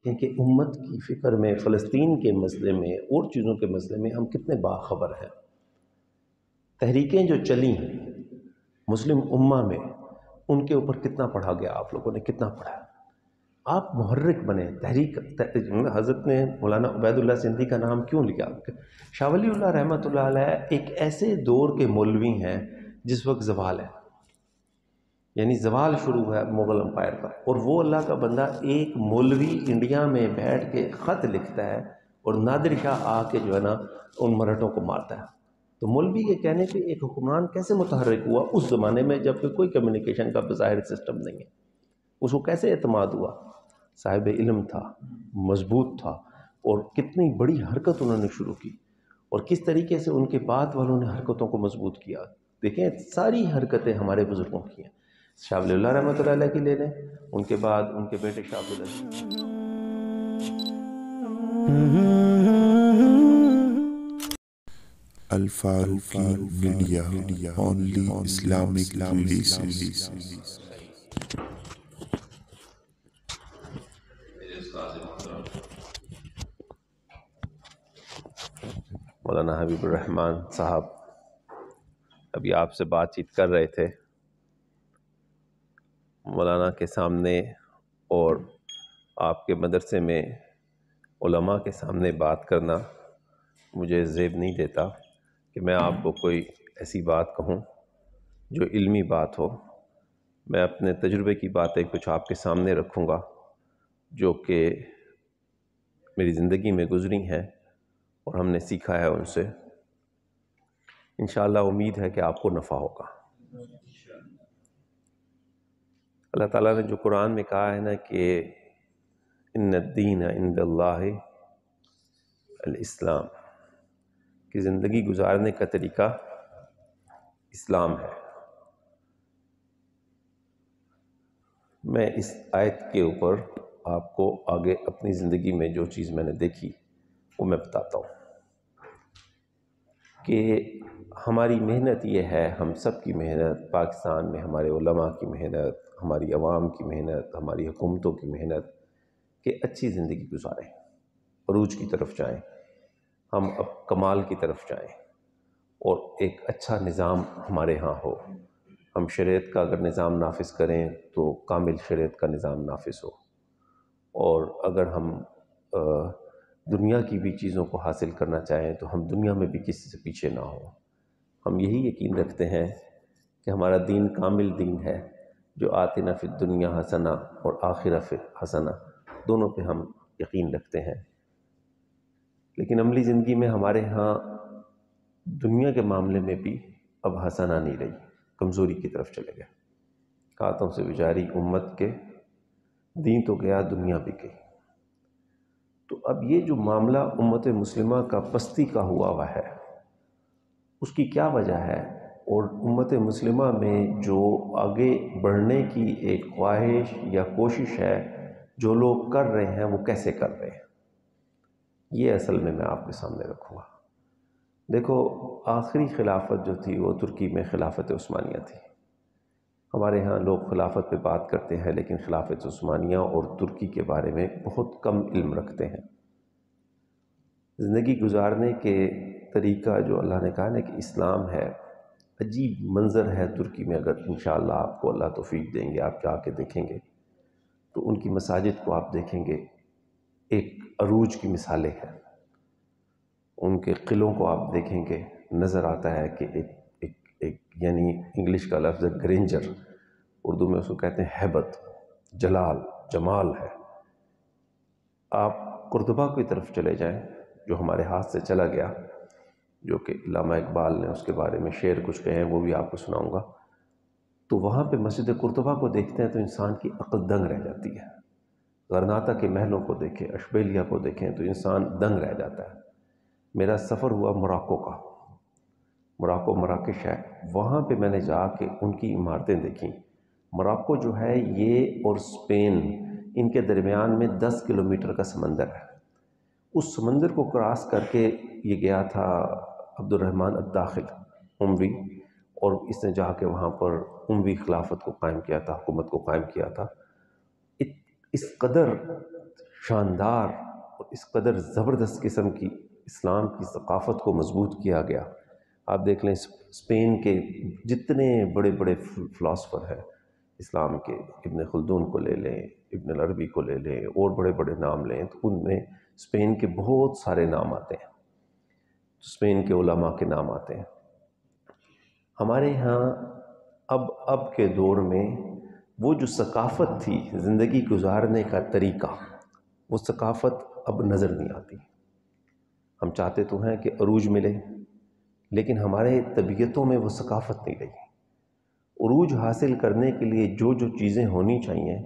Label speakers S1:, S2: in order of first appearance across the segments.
S1: ہیں کہ امت کی فکر میں فلسطین کے مسئلے میں اور چیزوں کے مسئلے میں ہم کتنے باخبر ہیں. تحریکیں جو چلیں مسلم امہ میں ان کے اوپر کتنا پڑھا گیا، آپ لوگوں نے کتنا پڑھا. آپ محرک بنیں. تحریک حضرت نے مولانا عبید اللہ سندھی کا نام کیوں لیا؟ شاہ ولی اللہ رحمۃ اللہ علیہ ایک ایسے دور کے مولوی ہیں جس وقت زوال ہے، یعنی زوال شروع ہے مغل امپائر کا، اور وہ اللہ کا بندہ ایک مولوی انڈیا میں بیٹھ کے خط لکھتا ہے اور نادر شاہ آ کے جو ہے نا ان مرہٹوں کو مارتا ہے. تو مولوی کے کہنے پہ ایک حکمران کیسے متحرک ہوا اس زمانے میں جب کہ کوئی کمیونیکیشن کا بظاہر سسٹم نہیں ہے؟ اس کو کیسے اعتماد ہوا؟ صاحب علم تھا، مضبوط تھا، اور کتنی بڑی حرکت انہوں نے شروع کی، اور کس طریقے سے ان کے بعد والوں نے حرکتوں کو مضبوط کیا. دیکھیں ساری حرکتیں ہمارے بزرگوں کی ہیں. شاہ ولی اللہ رحمۃ اللہ علیہ کی لے لیں، ان کے بعد ان کے بیٹے Shah Abdul Aziz.
S2: Al Farooqi media, only Islamic relations.
S1: Maulana Habib الرحمن صاحب ابھی آپ سے بات چیت کر رہے تھے. مولانا کے سامنے اور آپ کے مدرسے میں علماء کے سامنے بات کرنا مجھے زیب نہیں دیتا کہ میں آپ کو کوئی ایسی بات کہوں جو علمی بات ہو. میں اپنے تجربے کی باتیں کچھ آپ کے سامنے رکھوں گا جو کہ میری زندگی میں گزری ہیں اور ہم نے سیکھا ہے ان سے. انشاءاللہ امید ہے کہ آپ کو نفع ہوگا. اللہ تعالیٰ نے جو قرآن میں کہا ہے نا کہ ان الدین عند اللہ الاسلام، کہ زندگی گزارنے کا طریقہ اسلام ہے. میں اس آیت کے اوپر آپ کو آگے اپنی زندگی میں جو چیز میں نے دیکھی وہ میں بتاتا ہوں کہ ہماری محنت یہ ہے، ہم سب کی محنت، پاکستان میں ہمارے علماء کی محنت، ہماری عوام کی محنت، ہماری حکومتوں کی محنت کہ اچھی زندگی گزاریں، عروج کی طرف جائیں، ہم اب کمال کی طرف جائیں اور ایک اچھا نظام ہمارے ہاں ہو. ہم شریعت کا اگر نظام نافذ کریں تو کامل شریعت کا نظام نافذ ہو، اور اگر ہم دنیا کی بھی چیزوں کو حاصل کرنا چاہیں تو ہم دنیا میں بھی کسی سے پیچھے نہ ہوں. ہم یہی یقین رکھتے ہیں کہ ہمارا دین کامل دین ہے جو آتنا فی الدنیا حسنہ اور آخرہ فی حسنہ، دونوں پہ ہم یقین رکھتے ہیں. لیکن عملی زندگی میں ہمارے ہاں دنیا کے معاملے میں بھی اب حسنہ نہیں رہی، کمزوری کی طرف چلے گئے. کاتوں سے بیچاری امت کے دین تو گیا، دنیا بھی گئی. تو اب یہ جو معاملہ امت مسلمہ کا پستی کا ہوا ہے اس کی کیا وجہ ہے، اور امت مسلمہ میں جو آگے بڑھنے کی ایک خواہش یا کوشش ہے جو لوگ کر رہے ہیں وہ کیسے کر رہے ہیں، یہ اصل میں آپ کے سامنے رکھوں گا. دیکھو آخری خلافت جو تھی وہ ترکی میں خلافت عثمانیہ تھی. ہمارے ہاں لوگ خلافت پہ بات کرتے ہیں لیکن خلافت عثمانیہ اور ترکی کے بارے میں بہت کم علم رکھتے ہیں. زندگی گزارنے کے طریقہ جو اللہ نے کہا نا کہ اسلام ہے، عجیب منظر ہے ترکی میں. اگر انشاءاللہ آپ کو اللہ توفیق دیں گے، آپ جا کے دیکھیں گے تو ان کی مساجد کو آپ دیکھیں گے، ایک عروج کی مثالیں ہیں. ان کے قلعوں کو آپ دیکھیں گے، نظر آتا ہے کہ ایک یعنی انگلش کا لفظ ہے گرینجر، اردو میں اس کو کہتے ہیں ہیبت، جلال، جمال ہے. آپ قرطبہ کی طرف چلے جائیں جو ہمارے ہاتھ سے چلا گیا، جو کہ علامہ اقبال نے اس کے بارے میں شعر کچھ کہے ہیں، وہ بھی آپ کو سناؤں گا. تو وہاں پہ مسجد قرطبہ کو دیکھتے ہیں تو انسان کی عقل دنگ رہ جاتی ہے. غرناطہ کے محلوں کو دیکھیں، اشبیلیہ کو دیکھیں تو انسان دنگ رہ جاتا ہے. میرا سفر ہوا موراکو کا، موراکو مراکش ہے، وہاں پہ میں نے جا کے ان کی عمارتیں دیکھیں. موراکو جو ہے یہ اور اسپین، ان کے درمیان میں 10 کلومیٹر کا سمندر ہے. اس سمندر کو کراس کر کے یہ گیا تھا عبد الرحمن الداخل اموی، اور اس نے جا کے وہاں پر اموی خلافت کو قائم کیا تھا، حکومت کو قائم کیا تھا. اس قدر شاندار اور اس قدر زبردست قسم کی اسلام کی ثقافت کو مضبوط کیا گیا. آپ دیکھ لیں اسپین کے جتنے بڑے بڑے فلاسفر ہیں اسلام کے، ابن خلدون کو لے لیں، ابن العربی کو لے لیں، اور بڑے بڑے نام لیں تو ان میں اسپین کے بہت سارے نام آتے ہیں، اسپین کے علماء کے نام آتے ہیں. ہمارے ہاں اب کے دور میں وہ جو ثقافت تھی، زندگی گزارنے کا طریقہ، وہ ثقافت اب نظر نہیں آتی. ہم چاہتے تو ہیں کہ عروج ملے، لیکن ہمارے طبیعتوں میں وہ ثقافت نہیں رہی. عروج حاصل کرنے کے لیے جو جو چیزیں ہونی چاہیے،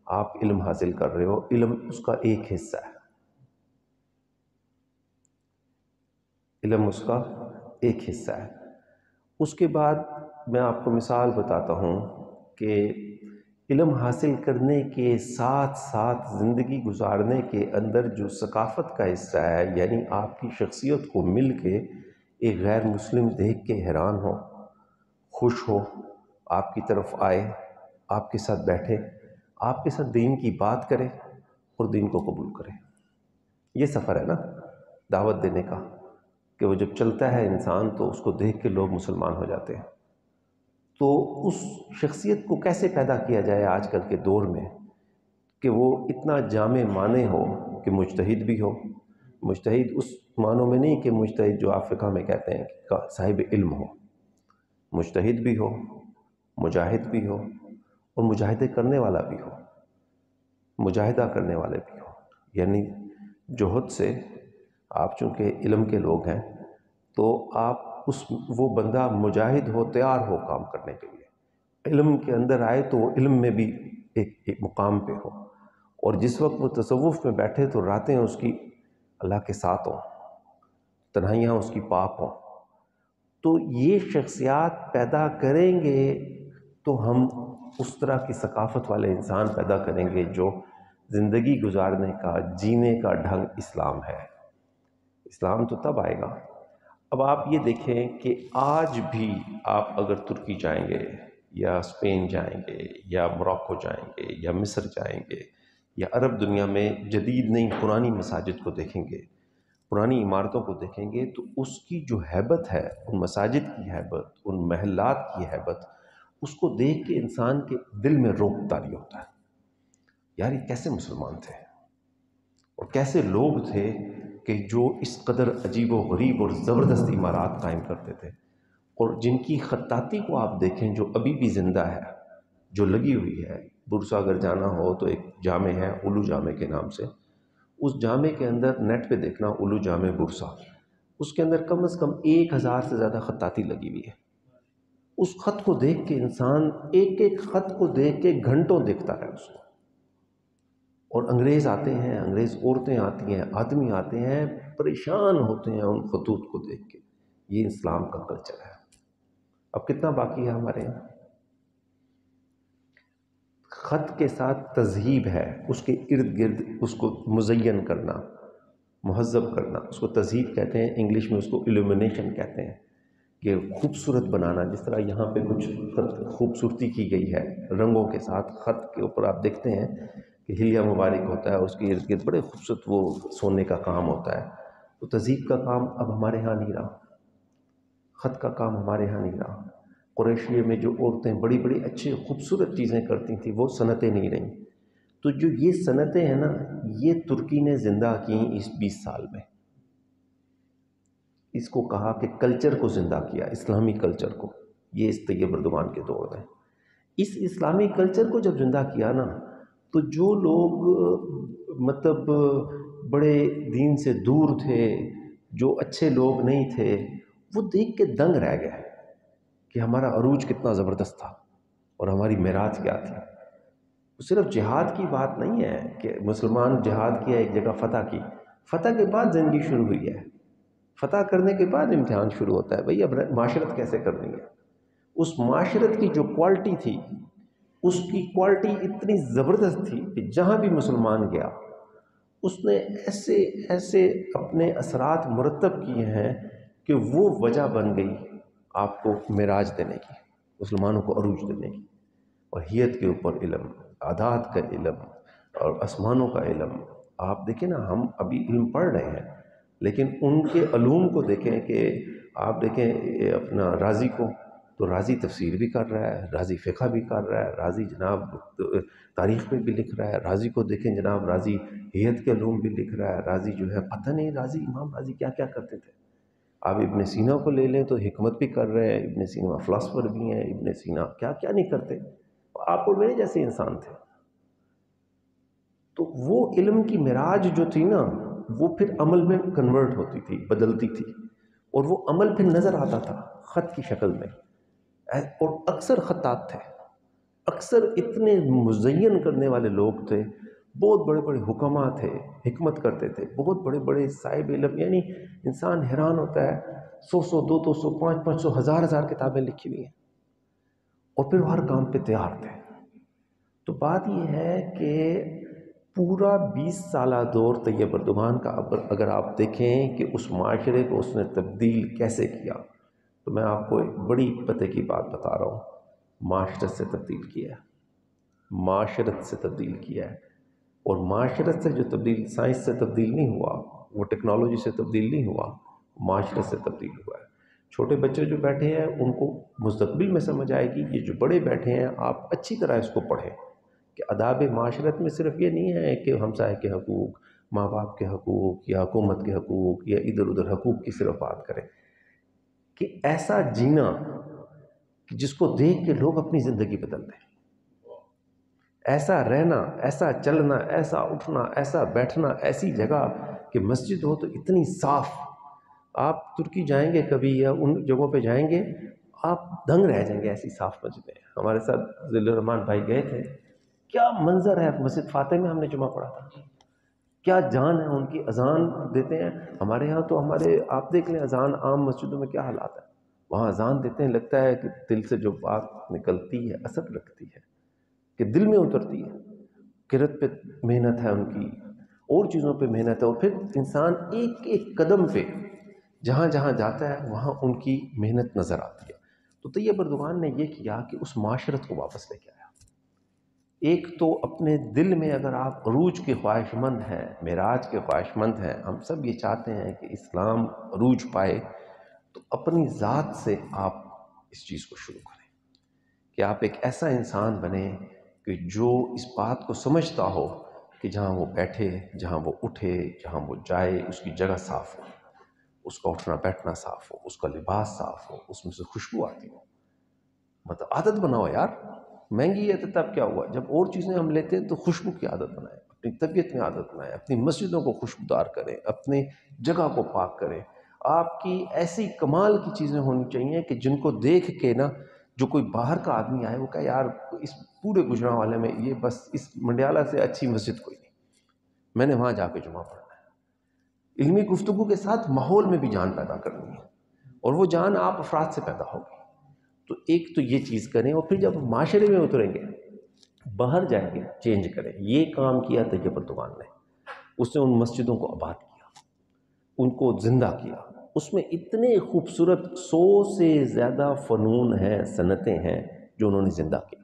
S1: آپ علم حاصل کر رہے ہو، علم اس کا ایک حصہ ہے، علم اس کا ایک حصہ ہے. اس کے بعد میں آپ کو مثال بتاتا ہوں کہ علم حاصل کرنے کے ساتھ ساتھ زندگی گزارنے کے اندر جو ثقافت کا حصہ ہے، یعنی آپ کی شخصیت کو مل کے ایک غیر مسلم دیکھ کے حیران ہو، خوش ہو، آپ کی طرف آئے، آپ کے ساتھ بیٹھے، آپ کے ساتھ دین کی بات کرے اور دین کو قبول کرے. یہ سفر ہے نا دعوت دینے کا، کہ وہ جب چلتا ہے انسان تو اس کو دیکھ کے لوگ مسلمان ہو جاتے ہیں. تو اس شخصیت کو کیسے پیدا کیا جائے آج کل کے دور میں کہ وہ اتنا جامع معنی ہو کہ مجتہد بھی ہو. مجتہد اس معنوں میں نہیں کہ مجتہد جو آپ فقہ میں کہتے ہیں کہ صاحب علم ہو، مجتہد بھی ہو، مجاہد بھی ہو، اور مجاہدے کرنے والا بھی ہو، مجاہدہ کرنے والے بھی ہو. یعنی جوہد سے آپ چونکہ علم کے لوگ ہیں تو آپ وہ بندہ مجاہد ہو، تیار ہو کام کرنے کے لیے، علم کے اندر آئے تو وہ علم میں بھی ایک مقام پہ ہو. اور جس وقت وہ تصوف میں بیٹھے تو راتیں اس کی اللہ کے ساتھ ہوں، تنہائیاں اس کی پاک ہوں. تو یہ شخصیات پیدا کریں گے تو ہم اس طرح کی ثقافت والے انسان پیدا کریں گے جو زندگی گزارنے کا، جینے کا ڈھنگ اسلام ہے. اسلام تو تب آئے گا. اب آپ یہ دیکھیں کہ آج بھی آپ اگر ترکی جائیں گے یا اسپین جائیں گے یا موراکو جائیں گے یا مصر جائیں گے یا عرب دنیا میں جدید نئی پرانی مساجد کو دیکھیں گے، پرانی عمارتوں کو دیکھیں گے، تو اس کی جو ہیبت ہے، ان مساجد کی ہیبت، ان محلات کی ہیبت، اس کو دیکھ کے انسان کے دل میں رعب طاری ہوتا ہے. یار یہ کیسے مسلمان تھے اور کیسے لوگ تھے کہ جو اس قدر عجیب و غریب اور زبردست عمارات قائم کرتے تھے، اور جن کی خطاطی کو آپ دیکھیں جو ابھی بھی زندہ ہے، جو لگی ہوئی ہے. بورسا اگر جانا ہو تو ایک جامع ہے اولو جامع کے نام سے، اس جامع کے اندر نیٹ پہ دیکھنا اولو جامع بورسا، اس کے اندر کم از کم 1000 سے زیادہ خطاطی لگی ہوئی ہے. اس خط کو دیکھ کے انسان ایک ایک خط کو دیکھ کے گھنٹوں دیکھتا ہے اس کو. اور انگریز آتے ہیں، انگریز عورتیں آتی ہیں، آدمی آتے ہیں، پریشان ہوتے ہیں ان خطوط کو دیکھ کے. یہ اسلام کا کلچر ہے. اب کتنا باقی ہے ہمارے یہاں؟ خط کے ساتھ تذہیب ہے، اس کے ارد گرد اس کو مزین کرنا، مہذب کرنا، اس کو تذہیب کہتے ہیں. انگلش میں اس کو ایلومینیشن کہتے ہیں، کہ خوبصورت بنانا. جس طرح یہاں پہ کچھ خوبصورتی کی گئی ہے رنگوں کے ساتھ، خط کے اوپر آپ دیکھتے ہیں کہ حلیہ مبارک ہوتا ہے، اس کے ارد گرد بڑے خوبصورت وہ سونے کا کام ہوتا ہے. تو تذہیب کا کام اب ہمارے ہاں نہیں رہا، خط کا کام ہمارے ہاں نہیں رہا. قریشیے میں جو عورتیں بڑی بڑی اچھی خوبصورت چیزیں کرتی تھیں وہ صنعتیں نہیں رہیں. تو جو یہ صنعتیں ہیں نا، یہ ترکی نے زندہ کیں اس 20 سال میں. اس کو کہا کہ کلچر کو زندہ کیا، اسلامی کلچر کو. یہ اس طیب اردوان کے دور میں اس اسلامی کلچر کو جب زندہ کیا نا، تو جو لوگ مطلب بڑے دین سے دور تھے، جو اچھے لوگ نہیں تھے، وہ دیکھ کے دنگ رہ گئے کہ ہمارا عروج کتنا زبردست تھا اور ہماری معراج کیا تھی. صرف جہاد کی بات نہیں ہے کہ مسلمان جہاد کیا، ایک جگہ فتح کی، فتح کے بعد زندگی شروع ہوئی ہے. فتح کرنے کے بعد امتحان شروع ہوتا ہے. بھئی اب معاشرت کیسے کرنی ہے. اس معاشرت کی جو کوالٹی تھی، اس کی کوالٹی اتنی زبردست تھی کہ جہاں بھی مسلمان گیا اس نے ایسے ایسے اپنے اثرات مرتب کیے ہیں کہ وہ وجہ بن گئی آپ کو معراج دینے کی، مسلمانوں کو عروج دینے کی. اور حیت کے اوپر علم، عادات کا علم اور آسمانوں کا علم، آپ دیکھیں نا، ہم ابھی علم پڑھ رہے ہیں لیکن ان کے علوم کو دیکھیں کہ آپ دیکھیں اپنا رازی کو، تو رازی تفسیر بھی کر رہا ہے، رازی فقہ بھی کر رہا ہے، رازی جناب تاریخ میں بھی لکھ رہا ہے، رازی کو دیکھیں جناب، رازی ہیت کے علوم بھی لکھ رہا ہے، رازی جو ہے پتہ نہیں رازی امام رازی کیا کیا کرتے تھے۔ آپ ابن سینا کو لے لیں تو حکمت بھی کر رہے ہیں، ابن سینا فلاسفر بھی ہیں، ابن سینا کیا کیا نہیں کرتے، آپ اور میرے جیسے انسان تھے۔ تو وہ علم کی معراج جو تھی نا، وہ پھر عمل میں کنورٹ ہوتی تھی، بدلتی تھی، اور وہ عمل پھر نظر آتا تھا خط کی شکل میں، اور اکثر خطاط تھے، اکثر اتنے مزین کرنے والے لوگ تھے، بہت بڑے بڑے حکماء تھے، حکمت کرتے تھے، بہت بڑے بڑے صاحب علم، یعنی انسان حیران ہوتا ہے، 100 200 500 1000 کتابیں لکھی ہوئی ہیں، اور پھر وہ ہر کام پہ تیار تھے۔ تو بات یہ ہے کہ پورا 20 سالہ دور طیب اردگان کا اگر آپ دیکھیں کہ اس معاشرے کو اس نے تبدیل کیسے کیا، تو میں آپ کو ایک بڑی پتے کی بات بتا رہا ہوں، معاشرت سے تبدیل کیا ہے، معاشرت سے تبدیل کیا ہے۔ اور معاشرت سے جو تبدیل، سائنس سے تبدیل نہیں ہوا، وہ ٹیکنالوجی سے تبدیل نہیں ہوا، معاشرت سے تبدیل ہوا ہے۔ چھوٹے بچے جو بیٹھے ہیں ان کو مستقبل میں سمجھ آئے گی، یہ جو بڑے بیٹھے ہیں آپ اچھی طرح اس کو پڑھیں کہ آداب معاشرت میں صرف یہ نہیں ہے کہ ہمسائے کے حقوق، ماں باپ کے حقوق، یا حکومت کے حقوق، یا ادھر ادھر حقوق کی صرف بات کریں، کہ ایسا جینا کہ جس کو دیکھ کے لوگ اپنی زندگی بدل دیں، ایسا رہنا، ایسا چلنا، ایسا اٹھنا، ایسا بیٹھنا، ایسی جگہ کہ مسجد ہو تو اتنی صاف۔ آپ ترکی جائیں گے کبھی یا ان جگہوں پہ جائیں گے، آپ دنگ رہ جائیں گے، ایسی صاف مسجدیں۔ ہمارے ساتھ ذل الرحمان بھائی گئے تھے، کیا منظر ہے، مسجد فاتح میں ہم نے جمعہ پڑھا تھا، کیا جان ہے ان کی، اذان دیتے ہیں۔ ہمارے ہاں تو آپ دیکھ لیں اذان عام مسجدوں میں کیا حالات ہے، وہاں اذان دیتے ہیں لگتا ہے کہ دل سے جو بات نکلتی ہے اثر رکھتی ہے، کہ دل میں اترتی ہے۔ قرت پہ محنت ہے ان کی، اور چیزوں پہ محنت ہے، اور پھر انسان ایک ایک قدم پہ جہاں جہاں جاتا ہے وہاں ان کی محنت نظر آتی ہے۔ تو طیب اردگان نے یہ کیا کہ اس معاشرت کو واپس لے کے آیا۔ ایک تو اپنے دل میں اگر آپ عروج کے خواہش مند ہیں، معراج کے خواہش مند ہیں، ہم سب یہ چاہتے ہیں کہ اسلام عروج پائے، تو اپنی ذات سے آپ اس چیز کو شروع کریں کہ آپ ایک ایسا انسان بنیں کہ جو اس بات کو سمجھتا ہو کہ جہاں وہ بیٹھے، جہاں وہ اٹھے، جہاں وہ جائے، اس کی جگہ صاف ہو، اس کا اٹھنا بیٹھنا صاف ہو، اس کا لباس صاف ہو، اس میں سے خوشبو آتی ہو۔ مطلب عادت بناؤ یار، مہنگی ہے تو تب کیا ہوا، جب اور چیزیں ہم لیتے ہیں تو خوشبو کی عادت بنائیں، اپنی طبیعت میں عادت بنائیں، اپنی مسجدوں کو خوشبودار کریں، اپنے جگہ کو پاک کریں۔ آپ کی ایسی کمال کی چیزیں ہونی چاہیے کہ جن کو دیکھ کے نا جو کوئی باہر کا آدمی آئے وہ کہے یار اس پورے گجرانوالے میں یہ بس اس منڈیالہ سے اچھی مسجد کوئی نہیں، میں نے وہاں جا کے جمعہ پڑھنا ہے۔ علمی گفتگو کے ساتھ ماحول میں بھی جان پیدا کرنی ہے، اور وہ جان آپ افراد سے پیدا ہوگی۔ تو ایک تو یہ چیز کریں، اور پھر جب معاشرے میں اتریں گے، باہر جائیں گے، چینج کریں۔ یہ کام کیا طیب اردگان نے، اس نے ان مسجدوں کو آباد کیا، ان کو زندہ کیا۔ اس میں اتنے خوبصورت 100 سے زیادہ فنون ہیں، صنعتیں ہیں جو انہوں نے زندہ کی۔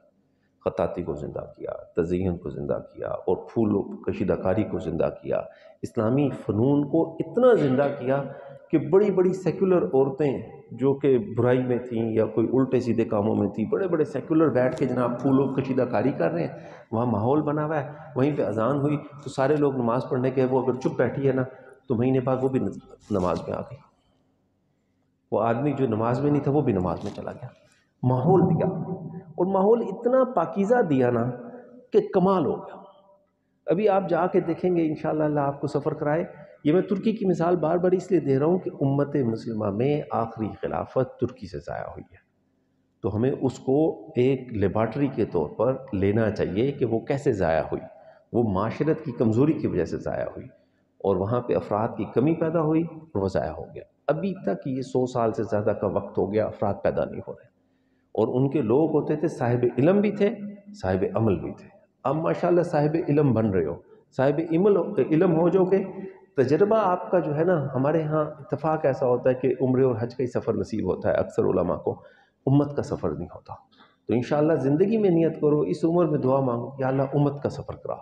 S1: خطاطی کو زندہ کیا، تزئین کو زندہ کیا، اور پھول و کشیدہ کاری کو زندہ کیا۔ اسلامی فنون کو اتنا زندہ کیا کہ بڑی بڑی سیکولر عورتیں جو کہ برائی میں تھیں یا کوئی الٹے سیدھے کاموں میں تھیں، بڑے بڑے سیکولر بیٹھ کے جناب پھول و کشیدہ کاری کر رہے ہیں، وہاں ماحول بنا ہوا ہے، وہیں پہ اذان ہوئی تو سارے لوگ نماز پڑھنے کے، وہ اگر چپ بیٹھی ہے نا تو مہینے بعد وہ بھی نماز میں آ گئی، وہ آدمی جو نماز میں نہیں تھا وہ بھی نماز میں چلا گیا۔ ماحول دیا، اور ماحول اتنا پاکیزہ دیا نا کہ کمال ہو گیا۔ ابھی آپ جا کے دیکھیں گے انشاءاللہ، اللہ آپ کو سفر کرائے۔ یہ میں ترکی کی مثال بار بار اس لیے دے رہا ہوں کہ امت مسلمہ میں آخری خلافت ترکی سے ضائع ہوئی ہے، تو ہمیں اس کو ایک لیبارٹری کے طور پر لینا چاہیے کہ وہ کیسے ضائع ہوئی۔ وہ معاشرت کی کمزوری کی وجہ سے ضائع ہوئی، اور وہاں پہ افراد کی کمی پیدا ہوئی اور وہ ضائع ہو گیا۔ ابھی تک یہ 100 سال سے زیادہ کا وقت ہو گیا، افراد پیدا نہیں ہو رہے، اور ان کے لوگ ہوتے تھے صاحب علم بھی تھے، صاحب عمل بھی تھے۔ اب ماشاءاللہ صاحب علم بن رہے ہو، صاحب علم ہو جو کہ تجربہ آپ کا جو ہے نا، ہمارے ہاں اتفاق ایسا ہوتا ہے کہ عمرے اور حج کا ہی سفر نصیب ہوتا ہے اکثر علماء کو، امت کا سفر نہیں ہوتا۔ تو انشاءاللہ زندگی میں نیت کرو، اس عمر میں دعا مانگو کہ یا اللہ امت کا سفر کرا،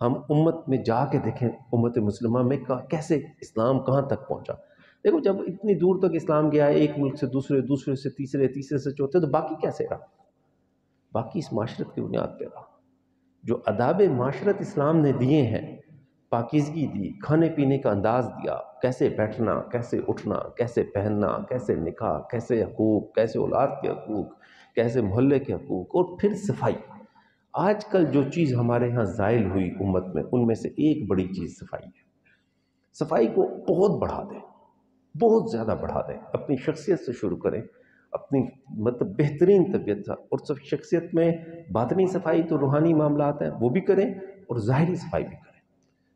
S1: ہم امت میں جا کے دیکھیں، امت مسلمہ میں کیسے اسلام کہاں تک پہنچا۔ دیکھو جب اتنی دور تک اسلام گیا، ایک ملک سے دوسرے، دوسرے سے تیسرے، تیسرے سے چوتھے، تو باقی کیسے رہا؟ باقی اس معاشرت کی بنیاد پہ رہا۔ جو آداب معاشرت اسلام نے دیے ہیں، پاکیزگی دی، کھانے پینے کا انداز دیا، کیسے بیٹھنا، کیسے اٹھنا، کیسے پہننا، کیسے نکاح، کیسے حقوق، کیسے اولاد کے حقوق، کیسے محلے کے حقوق، اور پھر صفائی۔ آج کل جو چیز ہمارے ہاں زائل ہوئی امت میں، ان میں سے ایک بڑی چیز صفائی ہے۔ صفائی کو بہت بڑھا دیں، بہت زیادہ بڑھا دیں، اپنی شخصیت سے شروع کریں، اپنی مطلب بہترین طبیعت تھا، اور سب شخصیت میں باطنی صفائی تو روحانی معاملات ہیں وہ بھی کریں، اور ظاہری صفائی بھی کریں۔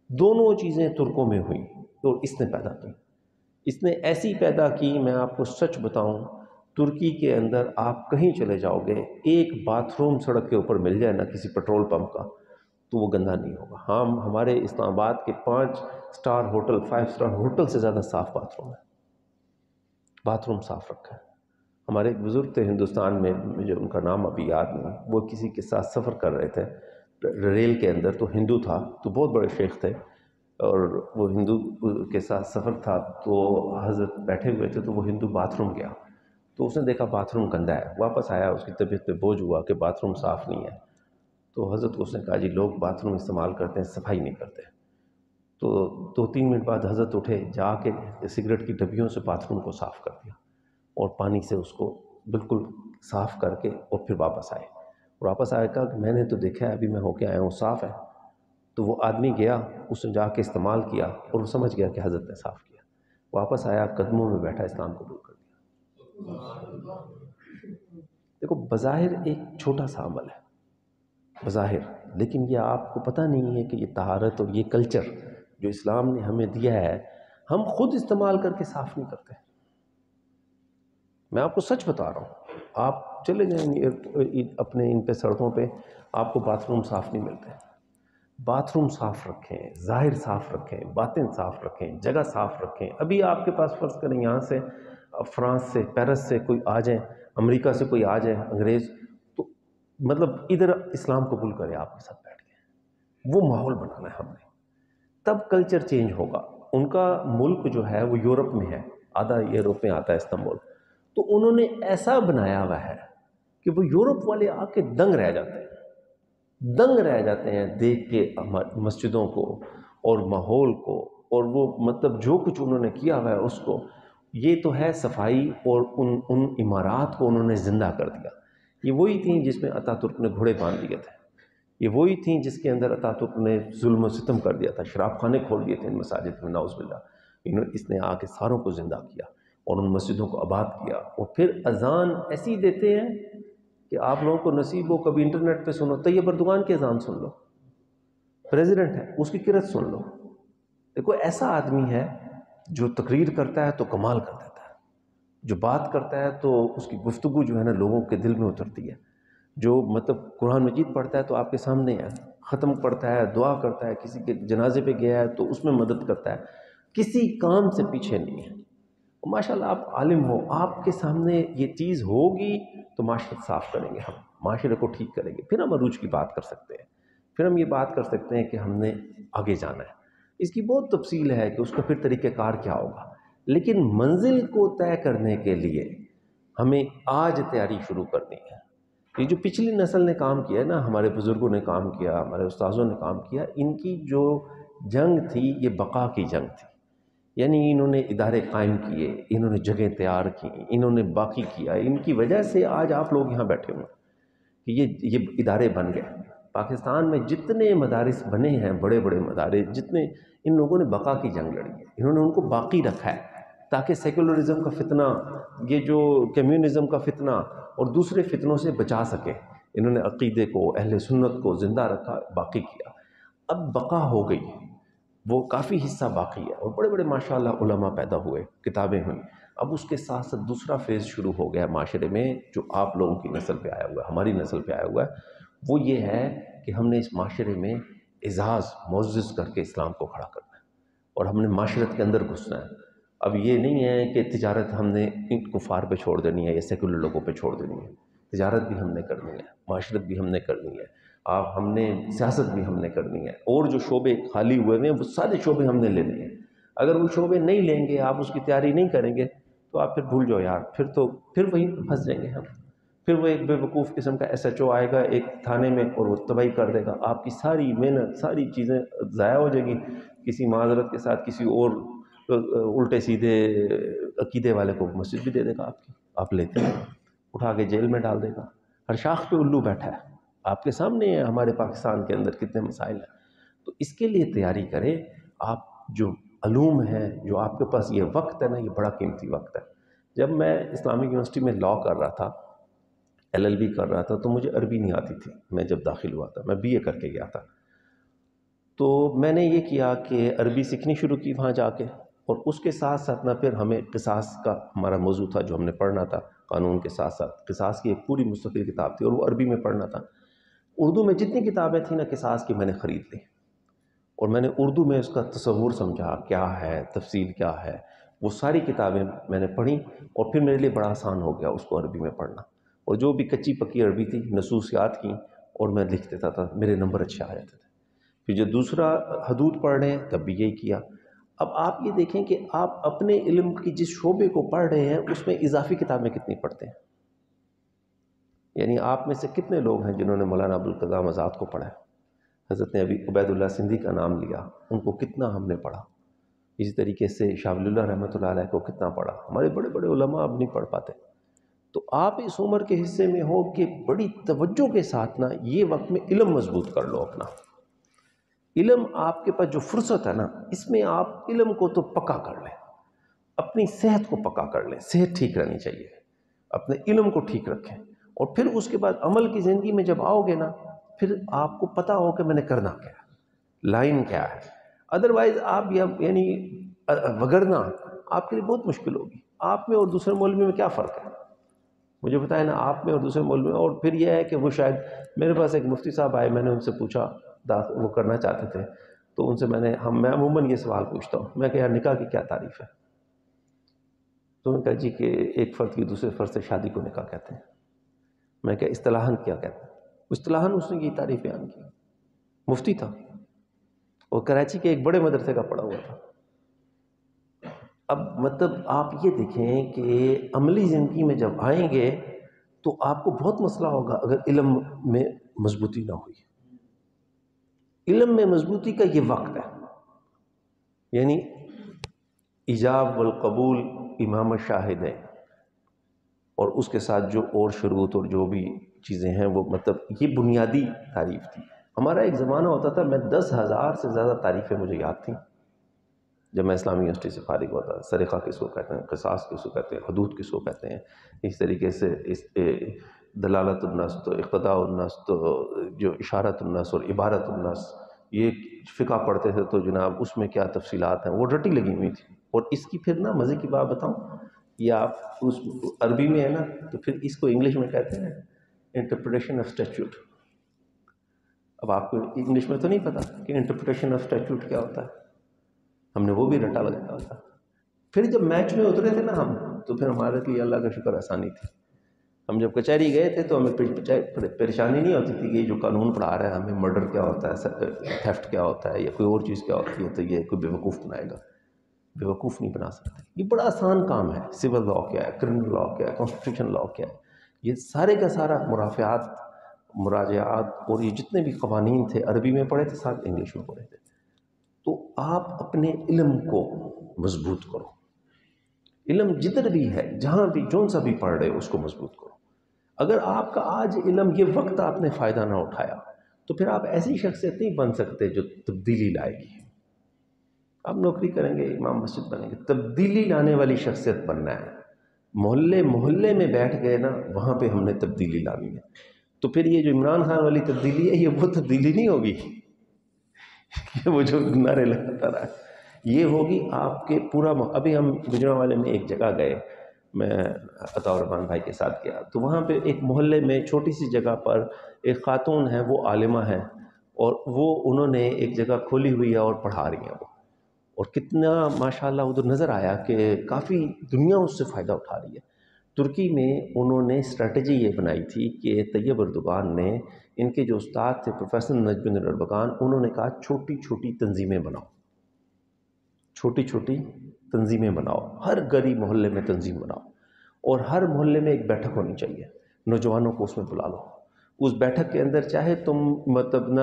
S1: دونوں چیزیں ترکوں میں ہوئیں اور اس نے پیدا کی۔ اس نے ایسی پیدا کی، میں آپ کو سچ بتاؤں، ترکی کے اندر آپ کہیں چلے جاؤ گے، ایک باتھ روم سڑک کے اوپر مل جائے نا کسی پیٹرول پمپ کا، تو وہ گندا نہیں ہوگا۔ ہم ہمارے اسلام آباد کے 5 اسٹار ہوٹل، 5 اسٹار ہوٹل سے زیادہ صاف باتھ روم ہے، باتھ روم صاف رکھا ہے۔ ہمارے ایک بزرگ تھے ہندوستان میں، مجھے ان کا نام ابھی یاد نہیں، وہ کسی کے ساتھ سفر کر رہے تھے ریل کے اندر، تو ہندو تھا، تو بہت بڑے شیخ تھے، اور وہ ہندو کے ساتھ سفر تھا، تو حضرت بیٹھے ہوئے تھے، تو وہ ہندو باتھ روم گیا، تو اس نے دیکھا باتھ روم گندا ہے، واپس آیا، اس کی طبیعت پہ بوجھ ہوا کہ باتھ روم صاف نہیں ہے، تو حضرت کو اس نے کہا جی لوگ باتھ روم استعمال کرتے ہیں، صفائی نہیں کرتے۔ تو 2-3 منٹ بعد حضرت اٹھے، جا کے سگریٹ کی ڈبیوں سے باتھ روم کو صاف کر دیا، اور پانی سے اس کو بالکل صاف کر کے، اور پھر واپس آئے، اور واپس آئے کہا کہ میں نے تو دیکھا ہے، ابھی میں ہو کے آیا ہوں، صاف ہے۔ تو وہ آدمی گیا، اس نے جا کے استعمال کیا، اور وہ سمجھ گیا کہ حضرت نے صاف کیا، واپس آیا، قدموں میں بیٹھا، اسلام قبول کر دیا۔ دیکھو بظاہر ایک چھوٹا سا عمل ہے، بظاہر، لیکن یہ آپ کو پتہ نہیں ہے کہ یہ طہارت اور یہ کلچر جو اسلام نے ہمیں دیا ہے، ہم خود استعمال کر کے صاف نہیں کرتے۔ میں آپ کو سچ بتا رہا ہوں، آپ چلے جائیں اپنے ان پہ سڑکوں پہ، آپ کو باتھ روم صاف نہیں ملتے۔ باتھ روم صاف رکھیں، ظاہر صاف رکھیں، باطن صاف رکھیں، جگہ صاف رکھیں۔ ابھی آپ کے پاس فرض کریں یہاں سے، فرانس سے، پیرس سے کوئی آ جائیں، امریکہ سے کوئی آ جائیں انگریز، تو مطلب ادھر اسلام قبول کرے آپ کے ساتھ بیٹھ کے، وہ ماحول بنانا ہے ہم نے، تب کلچر چینج ہوگا۔ ان کا ملک جو ہے وہ یورپ میں ہے، آدھا یورپ میں آتا ہے استنبول، تو انہوں نے ایسا بنایا ہوا ہے کہ وہ یورپ والے آ کے دنگ رہ جاتے ہیں، دنگ رہ جاتے ہیں دیکھ کے مسجدوں کو اور ماحول کو، اور وہ مطلب جو کچھ انہوں نے کیا ہوا ہے اس کو، یہ تو ہے صفائی، اور ان عمارات کو انہوں نے زندہ کر دیا۔ یہ وہی تھیں جس میں اتا ترک نے گھوڑے باندھ دیے تھے، یہ وہی تھیں جس کے اندر اتا ترک نے ظلم و ستم کر دیا تھا، شراب خانے کھول دیے تھے ان مساجد میں، نعوذ باللہ۔ اس نے آ کے ساروں کو زندہ کیا اور ان مسجدوں کو آباد کیا، اور پھر اذان ایسی دیتے ہیں کہ آپ لوگوں کو نصیب ہو کبھی انٹرنیٹ پہ سنو، طیب اردگان کی اذان سن لو، پریزیڈنٹ ہے اس کی قرات سن لو۔ دیکھو ایسا آدمی ہے جو تقریر کرتا ہے تو کمال کر دیتا ہے، جو بات کرتا ہے تو اس کی گفتگو جو ہے نا لوگوں کے دل میں اترتی ہے، جو مطلب قرآن مجید پڑھتا ہے تو آپ کے سامنے ہے، ختم پڑھتا ہے، دعا کرتا ہے، کسی کے جنازے پہ گیا ہے تو اس میں مدد کرتا ہے، کسی کام سے پیچھے نہیں ہے۔ ماشاءاللہ آپ عالم ہو، آپ کے سامنے یہ چیز ہوگی تو معاشرت صاف کریں گے، ہم معاشرے کو ٹھیک کریں گے، پھر ہم عروج کی بات کر سکتے ہیں، پھر ہم یہ بات کر سکتے ہیں کہ ہم نے آگے جانا ہے۔ اس کی بہت تفصیل ہے کہ اس کا پھر طریقہ کار کیا ہوگا، لیکن منزل کو طے کرنے کے لیے ہمیں آج تیاری شروع کرنی ہے۔ یہ جو پچھلی نسل نے کام کیا ہے نا، ہمارے بزرگوں نے کام کیا، ہمارے استاذوں نے کام کیا، ان کی جو جنگ تھی یہ بقا کی جنگ تھی، یعنی انہوں نے ادارے قائم کیے، انہوں نے جگہیں تیار کی، انہوں نے باقی کیا، ان کی وجہ سے آج آپ لوگ یہاں بیٹھے ہوئے کہ یہ ادارے بن گئے۔ پاکستان میں جتنے مدارس بنے ہیں، بڑے بڑے مدارس جتنے، ان لوگوں نے بقا کی جنگ لڑی ہے، انہوں نے ان کو باقی رکھا ہے تاکہ سیکولرزم کا فتنہ، یہ جو کمیونزم کا فتنہ اور دوسرے فتنوں سے بچا سکے۔ انہوں نے عقیدے کو، اہل سنت کو زندہ رکھا، باقی کیا۔ اب بقا ہو گئی، وہ کافی حصہ باقی ہے، اور بڑے بڑے ماشاءاللہ علماء پیدا ہوئے، کتابیں ہوئیں۔ اب اس کے ساتھ ساتھ دوسرا فیز شروع ہو گیا معاشرے میں، جو آپ لوگوں کی نسل پہ آیا ہوا ہے، ہماری نسل پہ آیا ہوا ہے، وہ یہ ہے کہ ہم نے اس معاشرے میں اعزاز معزز کر کے اسلام کو کھڑا کرنا ہے، اور ہم نے معاشرت کے اندر گھسنا ہے۔ اب یہ نہیں ہے کہ تجارت ہم نے ان کفار پہ چھوڑ دینی ہے یا سیکولر لوگوں پہ چھوڑ دینی ہے، تجارت بھی ہم نے کرنی ہے، معاشرت بھی ہم نے کرنی ہے، ہم نے سیاست بھی ہم نے کرنی ہے، اور جو شعبے خالی ہوئے ہیں وہ سارے شعبے ہم نے لینے ہیں۔ اگر وہ شعبے نہیں لیں گے، آپ اس کی تیاری نہیں کریں گے، تو آپ پھر بھول جاؤ یار، پھر وہیں پھنس جائیں گے ہم۔ پھر وہ ایک بے وقوف قسم کا SHO آئے گا ایک تھانے میں، اور وہ تباہی کر دے گا، آپ کی ساری محنت، ساری چیزیں ضائع ہو جائیں گی۔ کسی معذرت کے ساتھ کسی اور الٹے سیدھے عقیدے والے کو مسجد بھی دے دے گا آپ لیتے ہیں، اٹھا کے جیل میں ڈال دے گا۔ ہر شاخ پہ الو بیٹھا ہے، آپ کے سامنے ہے ہمارے پاکستان کے اندر کتنے مسائل ہیں۔ تو اس کے لیے تیاری کریں۔ آپ جو علوم ہیں، جو آپ کے پاس یہ وقت ہے نا، یہ بڑا قیمتی وقت ہے۔ جب میں اسلامک یونیورسٹی میں لاء کر رہا تھا، LLB کر رہا تھا، تو مجھے عربی نہیں آتی تھی۔ میں جب داخل ہوا تھا، میں BA کر کے گیا تھا، تو میں نے یہ کیا کہ عربی سیکھنی شروع کی وہاں جا کے، اور اس کے ساتھ ساتھ نہ پھر ہمیں قصاص کا ہمارا موضوع تھا جو ہم نے پڑھنا تھا، قانون کے ساتھ ساتھ قصاص کی ایک پوری مستقل کتاب تھی، اور وہ عربی میں پڑھنا تھا۔ اردو میں جتنی کتابیں تھیں نا قصاص کی، میں نے خرید لی، اور میں نے اردو میں اس کا تصور سمجھا کیا ہے، تفصیل کیا ہے، وہ ساری کتابیں میں نے پڑھیں، اور پھر میرے لیے بڑا آسان ہو گیا اس کو عربی میں پڑھنا۔ اور جو بھی کچی پکی عربی تھی، نصوص یاد کی اور میں لکھ دیتا تھا، میرے نمبر اچھے آ جاتے تھے۔ پھر جو دوسرا حدود پڑھ رہے ہیں تب بھی یہی کیا۔ اب آپ یہ دیکھیں کہ آپ اپنے علم کی جس شعبے کو پڑھ رہے ہیں اس میں اضافی کتابیں کتنی پڑھتے ہیں؟ یعنی آپ میں سے کتنے لوگ ہیں جنہوں نے مولانا ابوالکلام آزاد کو پڑھا ہے؟ حضرت نے ابھی عبید اللہ سندھی کا نام لیا، ان کو کتنا ہم نے پڑھا۔ اسی طریقے سے شاہ ولی اللہ رحمۃ اللہ علیہ کو کتنا پڑھا۔ ہمارے بڑے بڑے علماء اب نہیں پڑھ پاتے۔ تو آپ اس عمر کے حصے میں ہو کہ بڑی توجہ کے ساتھ نا یہ وقت میں علم مضبوط کر لو اپنا۔ علم آپ کے پاس جو فرصت ہے نا، اس میں آپ علم کو تو پکا کر لیں، اپنی صحت کو پکا کر لیں، صحت ٹھیک رہنی چاہیے، اپنے علم کو ٹھیک رکھیں، اور پھر اس کے بعد عمل کی زندگی میں جب آؤ گے نا، پھر آپ کو پتا ہو کہ میں نے کرنا کیا ہے، لائن کیا ہے۔ ادروائز آپ یعنی وگرنا آپ کے لیے بہت مشکل ہوگی۔ آپ میں اور دوسرے مولوی میں کیا فرق ہے؟ مجھے بتائیں نا، آپ میں اور دوسرے مولوی میں۔ اور پھر یہ ہے کہ وہ شاید میرے پاس ایک مفتی صاحب آئے، میں نے ان سے پوچھا، وہ کرنا چاہتے تھے، تو ان سے میں عموماً یہ سوال پوچھتا ہوں، میں کہ یار نکاح کی کیا تعریف ہے؟ تو انہوں نے کہا جی کہ ایک فرد کی دوسرے فرد سے شادی کو نکاح کہتے ہیں۔ میں کہ اصطلاحاً کیا کہتے ہیں؟ اصطلاحاً اس نے یہ تعریف بیان کی۔ مفتی تھا اور کراچی کے ایک بڑے مدرسے کا پڑھا ہوا تھا۔ اب مطلب آپ یہ دیکھیں کہ عملی زندگی میں جب آئیں گے تو آپ کو بہت مسئلہ ہوگا اگر علم میں مضبوطی نہ ہوئی۔ علم میں مضبوطی کا یہ وقت ہے، یعنی ایجاب والقبول امام شاہد ہے، اور اس کے ساتھ جو اور شروط اور جو بھی چیزیں ہیں وہ مطلب یہ بنیادی تعریف تھی۔ ہمارا ایک زمانہ ہوتا تھا، میں 10,000 سے زیادہ تعریفیں مجھے یاد تھیں جب میں اسلامی یونیورسٹی سے فارغ ہوا تھا۔ سرقہ کس کو کہتے ہیں، قصاص کس کو کہتے ہیں، حدود کس کو کہتے ہیں، اس طریقے سے دلالت النص، تو اقتضاء النص، تو جو اشارت النص اور عبارت النص، یہ فقہ پڑھتے تھے تو جناب اس میں کیا تفصیلات ہیں وہ رٹی لگی ہوئی تھی۔ اور اس کی پھر نا مزے کی بات بتاؤں، یہ آپ اس عربی میں ہے نا، تو پھر اس کو انگلش میں کہتے ہیں انٹرپریٹیشن آف اسٹیچوٹ۔ اب آپ کو انگلش میں تو نہیں پتا کہ انٹرپریٹیشن آف اسٹیچوٹ کیا ہوتا ہے، ہم نے وہ بھی رٹا لگایا تھا۔ پھر جب میچ میں اترے تھے نا ہم، تو پھر ہمارے لیے اللہ کا شکر آسانی تھی۔ ہم جب کچہری گئے تھے تو ہمیں پریشانی نہیں ہوتی تھی کہ یہ جو قانون پڑھا رہا ہے ہمیں مرڈر کیا ہوتا ہے، تھیفٹ کیا ہوتا ہے، یا کوئی اور چیز کیا ہوتی ہے، تو یہ کوئی بیوقوف بنائے گا۔ بیوقوف نہیں بنا سکتے۔ یہ بڑا آسان کام ہے۔ سول لاء کیا ہے، کرمنل لاء کیا ہے، کانسٹیٹیوشن لاء کیا ہے، یہ سارے کا سارا مرافعات، مراجعات اور یہ جتنے بھی قوانین تھے عربی میں پڑھے تھے، ساتھ انگلش میں پڑھے تھے۔ تو آپ اپنے علم کو مضبوط کرو۔ علم جدھر بھی ہے، جہاں بھی جون سا بھی پڑھ رہے ہو، اس کو مضبوط کرو۔ اگر آپ کا آج علم یہ وقت آپ نے فائدہ نہ اٹھایا تو پھر آپ ایسی شخصیت نہیں بن سکتے جو تبدیلی لائے گی۔ آپ نوکری کریں گے، امام مسجد بنیں گے، تبدیلی لانے والی شخصیت بننا ہے۔ محلے محلے میں بیٹھ گئے نا، وہاں پہ ہم نے تبدیلی لانی ہے۔ تو پھر یہ جو عمران خان والی تبدیلی ہے، یہ وہ تبدیلی نہیں ہوگی کہ وہ جو نعرے لگاتا رہا، یہ ہوگی آپ کے پورا۔ ابھی ہم گجرانوالے میں ایک جگہ گئے، میں عطا الرحمان بھائی کے ساتھ گیا، تو وہاں پہ ایک محلے میں چھوٹی سی جگہ پر ایک خاتون ہے، وہ عالمہ ہے، اور وہ انہوں نے ایک جگہ کھولی ہوئی ہے اور پڑھا رہی ہیں وہ، اور کتنا ماشاءاللہ ادھر نظر آیا کہ کافی دنیا اس سے فائدہ اٹھا رہی ہے۔ ترکی میں انہوں نے اسٹریٹجی یہ بنائی تھی کہ طیب اردوغان نے، ان کے جو استاد تھے پروفیسر نجم الدین اربکان، انہوں نے کہا چھوٹی چھوٹی تنظیمیں بناؤ، چھوٹی چھوٹی تنظیمیں بناؤ، ہر گلی محلے میں تنظیم بناؤ، اور ہر محلے میں ایک بیٹھک ہونی چاہیے، نوجوانوں کو اس میں بلا لو، اس بیٹھک کے اندر چاہے تم مطلب نہ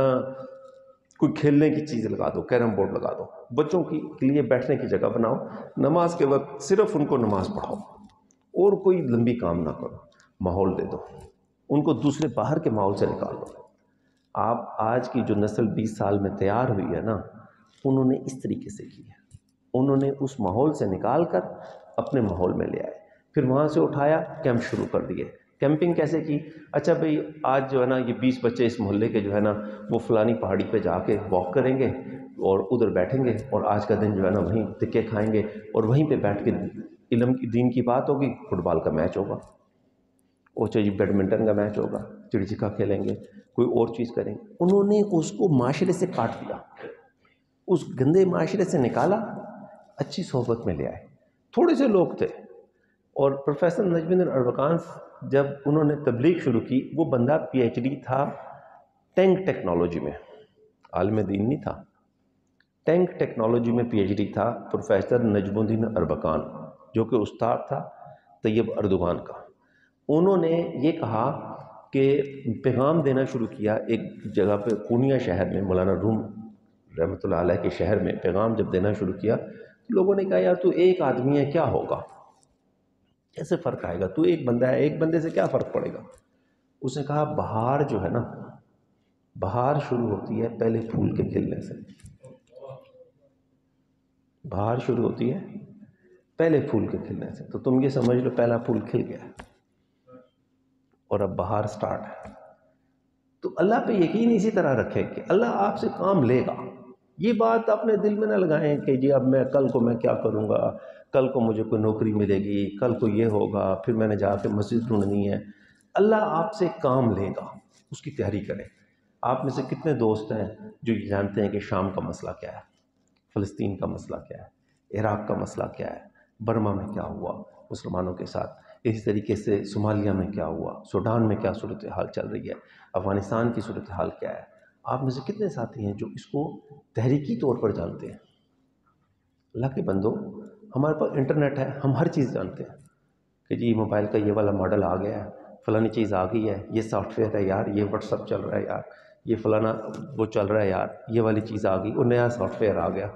S1: کوئی کھیلنے کی چیز لگا دو، کیرم بورڈ لگا دو، بچوں کے لیے بیٹھنے کی جگہ بناؤ، نماز کے وقت صرف ان کو نماز پڑھاؤ اور کوئی لمبی کام نہ کرو، ماحول دے دو، ان کو دوسرے باہر کے ماحول سے نکال دو۔ آپ آج کی جو نسل 20 سال میں تیار ہوئی ہے نا، انہوں نے اس طریقے سے کی ہے، انہوں نے اس ماحول سے نکال کر اپنے ماحول میں لے آئے، پھر وہاں سے اٹھایا، کیمپ شروع کر دیے۔ کیمپنگ کیسے کی؟ اچھا بھئی آج جو ہے نا یہ 20 بچے اس محلے کے جو ہے نا وہ فلانی پہاڑی پہ جا کے واک کریں گے اور ادھر بیٹھیں گے، اور آج کا دن جو ہے نا وہیں تکے کھائیں گے، اور وہیں پہ بیٹھ کے علم کی دین کی بات ہوگی، فٹ بال کا میچ ہوگا، اور چاہیے بیڈمنٹن کا میچ ہوگا، چڑی چھکا کھیلیں گے، کوئی اور چیز کریں گے۔ انہوں نے اس کو معاشرے سے کاٹ دیا، اس گندے معاشرے سے نکالا، اچھی صحبت میں لے آئے۔ تھوڑے سے لوگ تھے، اور پروفیسر نجم الدین اربکان جب انہوں نے تبلیغ شروع کی، وہ بندہ پی ایچ ڈی تھا ٹینک ٹیکنالوجی میں، عالم دین نہیں تھا، ٹینک ٹیکنالوجی میں پی ایچ ڈی تھا پروفیسر نجم الدین اربکان، جو کہ استاد تھا طیب اردوغان کا۔ انہوں نے یہ کہا کہ پیغام دینا شروع کیا ایک جگہ پہ قونیہ شہر میں، مولانا روم رحمۃ اللہ علیہ کے شہر میں پیغام جب دینا شروع کیا، لوگوں نے کہا یار تو ایک آدمی ہے، کیا ہوگا، کیسے فرق آئے گا، تو ایک بندہ ہے، ایک بندے سے کیا فرق پڑے گا۔ اس نے کہا بہار جو ہے نا، بہار شروع ہوتی ہے پہلے پھول کے کھلنے سے، بہار شروع ہوتی ہے پہلے پھول کے کھلنے سے، تو تم یہ سمجھ لو پہلا پھول کھل گیا ہے اور اب بہار سٹارٹ ہے۔ تو اللہ پہ یقین اسی طرح رکھیں کہ اللہ آپ سے کام لے گا۔ یہ بات اپنے دل میں نہ لگائیں کہ جی اب میں کل کو میں کیا کروں گا، کل کو مجھے کوئی نوکری ملے گی، کل کو یہ ہوگا، پھر میں نے جا کے مسجد ڈھونڈنی ہے۔ اللہ آپ سے کام لے گا، اس کی تیاری کریں۔ آپ میں سے کتنے دوست ہیں جو یہ جانتے ہیں کہ شام کا مسئلہ کیا ہے، فلسطین کا مسئلہ کیا ہے، عراق کا مسئلہ کیا ہے، برما میں کیا ہوا مسلمانوں کے ساتھ، اسی طریقے سے صومالیہ میں کیا ہوا، سوڈان میں کیا صورتحال چل رہی ہے، افغانستان کی صورتحال کیا ہے۔ آپ میں سے کتنے ساتھی ہیں جو اس کو تحریکی طور پر جانتے ہیں؟ اللہ کے بندو، ہمارے پاس انٹرنیٹ ہے، ہم ہر چیز جانتے ہیں کہ جی موبائل کا یہ والا ماڈل آ گیا ہے، فلانی چیز آ گئی ہے، یہ سافٹ ویئر ہے یار، یہ واٹس ایپ چل رہا ہے یار، یہ فلانا وہ چل رہا ہے یار، یہ والی چیز آ گئی اور نیا سافٹ ویئر آ گیا۔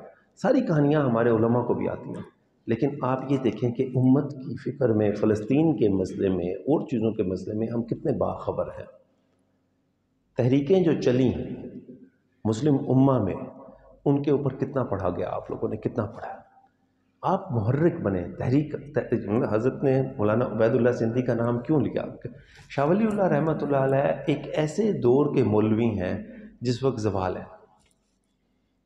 S1: ساری کہانیاں ہمارے علماء کو بھی آتی ہیں، لیکن آپ یہ دیکھیں کہ امت کی فکر میں، فلسطین کے مسئلے میں اور چیزوں کے مسئلے میں ہم کتنے باخبر ہیں۔ تحریکیں جو چلیں مسلم امہ میں، ان کے اوپر کتنا پڑھا گیا، آپ لوگوں نے کتنا پڑھا۔ آپ محرک بنیں، تحریک۔ حضرت نے مولانا عبید اللہ سندھی کا نام کیوں لیا؟ شاہ ولی اللہ رحمۃ اللہ علیہ ایک ایسے دور کے مولوی ہیں جس وقت زوال ہے،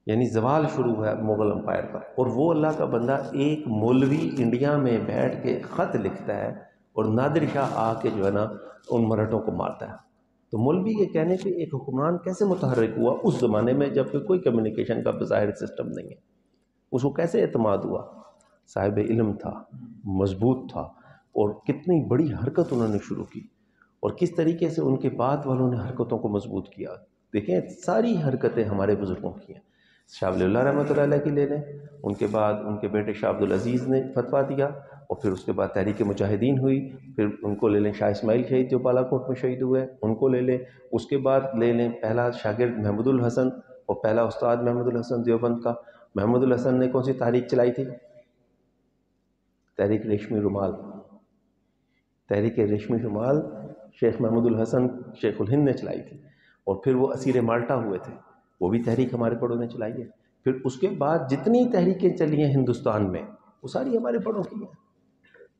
S1: یعنی زوال شروع ہوا مغل امپائر پر، اور وہ اللہ کا بندہ ایک مولوی انڈیا میں بیٹھ کے خط لکھتا ہے اور نادر شاہ آ کے جو ہے نا ان مرہٹوں کو مارتا ہے۔ تو مولوی کے کہنے پہ ایک حکمران کیسے متحرک ہوا اس زمانے میں جب کہ کوئی کمیونیکیشن کا بظاہر سسٹم نہیں ہے؟ اس کو کیسے اعتماد ہوا؟ صاحب علم تھا، مضبوط تھا، اور کتنی بڑی حرکت انہوں نے شروع کی، اور کس طریقے سے ان کے بعد والوں نے حرکتوں کو مضبوط کیا۔ دیکھیں ساری حرکتیں ہمارے بزرگوں کی ہیں۔ شاہ ولی اللہ رحمۃ اللہ علیہ کی لے لیں، ان کے بعد ان کے بیٹے شاہ عبدالعزیز نے فتویٰ دیا، اور پھر اس کے بعد تحریک مجاہدین ہوئی، پھر ان کو لے لیں شاہ اسماعیل شہید جو بالا کوٹ میں شہید ہوئے، ان کو لے لیں، اس کے بعد لے لیں پہلا شاگرد محمود الحسن اور پہلا استاد محمود الحسن دیوبند کا۔ محمود الحسن نے کون سی تحریک چلائی تھی؟ تحریک ریشمی رومال۔ تحریک ریشمی رومال شیخ محمود الحسن شیخ الہند نے چلائی تھی، اور پھر وہ اسیر مالٹا ہوئے تھے، وہ بھی تحریک ہمارے بڑوں نے چلائی ہے۔ پھر اس کے بعد جتنی تحریکیں چلی ہیں ہندوستان میں وہ ساری ہمارے بڑوں کی ہیں۔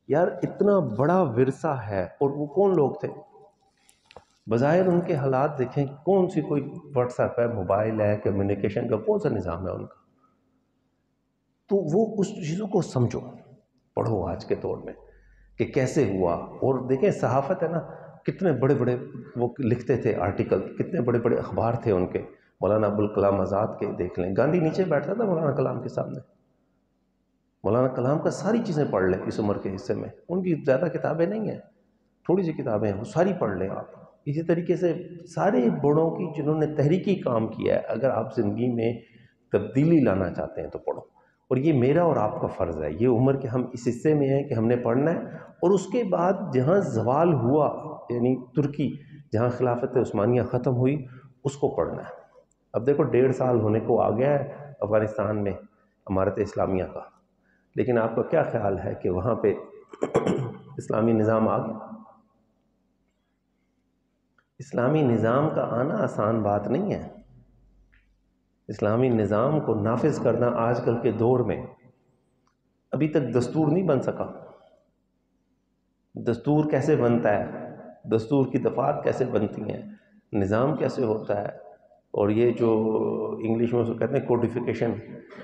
S1: یار اتنا بڑا ورثہ ہے، اور وہ کون لوگ تھے؟ بظاہر ان کے حالات دیکھیں، کون سی کوئی واٹس ایپ ہے، موبائل ہے، کمیونیکیشن کا کون سا نظام ہے ان کا؟ تو وہ اس چیزوں کو سمجھو، پڑھو آج کے دور میں کہ کیسے ہوا۔ اور دیکھیں صحافت ہے نا، کتنے بڑے بڑے وہ لکھتے تھے آرٹیکل، کتنے بڑے بڑے اخبار تھے ان کے۔ مولانا ابوالکلام آزاد کے دیکھ لیں، گاندھی نیچے بیٹھتا تھا مولانا کلام کے سامنے، مولانا کلام کا ساری چیزیں پڑھ لیں اس عمر کے حصے میں، ان کی زیادہ کتابیں نہیں ہیں، تھوڑی سی کتابیں ہیں، وہ ساری پڑھ لیں آپ۔ اسی طریقے سے سارے بڑوں کی جنہوں نے تحریکی کام کیا ہے، اگر آپ زندگی میں تبدیلی لانا چاہتے ہیں تو پڑھو۔ اور یہ میرا اور آپ کا فرض ہے، یہ عمر کے ہم اس حصے میں ہیں کہ ہم نے پڑھنا ہے، اور اس کے بعد جہاں زوال ہوا، یعنی ترکی جہاں خلافت عثمانیہ ختم ہوئی، اس کو پڑھنا ہے۔ اب دیکھو 1.5 سال ہونے کو آ گیا ہے افغانستان میں امارت اسلامیہ کا، لیکن آپ کا کیا خیال ہے کہ وہاں پہ اسلامی نظام آ گیا؟ اسلامی نظام کا آنا آسان بات نہیں ہے۔ اسلامی نظام کو نافذ کرنا آج کل کے دور میں ابھی تک دستور نہیں بن سکا۔ دستور کیسے بنتا ہے، دستور کی دفعات کیسے بنتی ہیں، نظام کیسے ہوتا ہے، اور یہ جو انگلش میں اس کو کہتے ہیں کوڈیفیکیشن،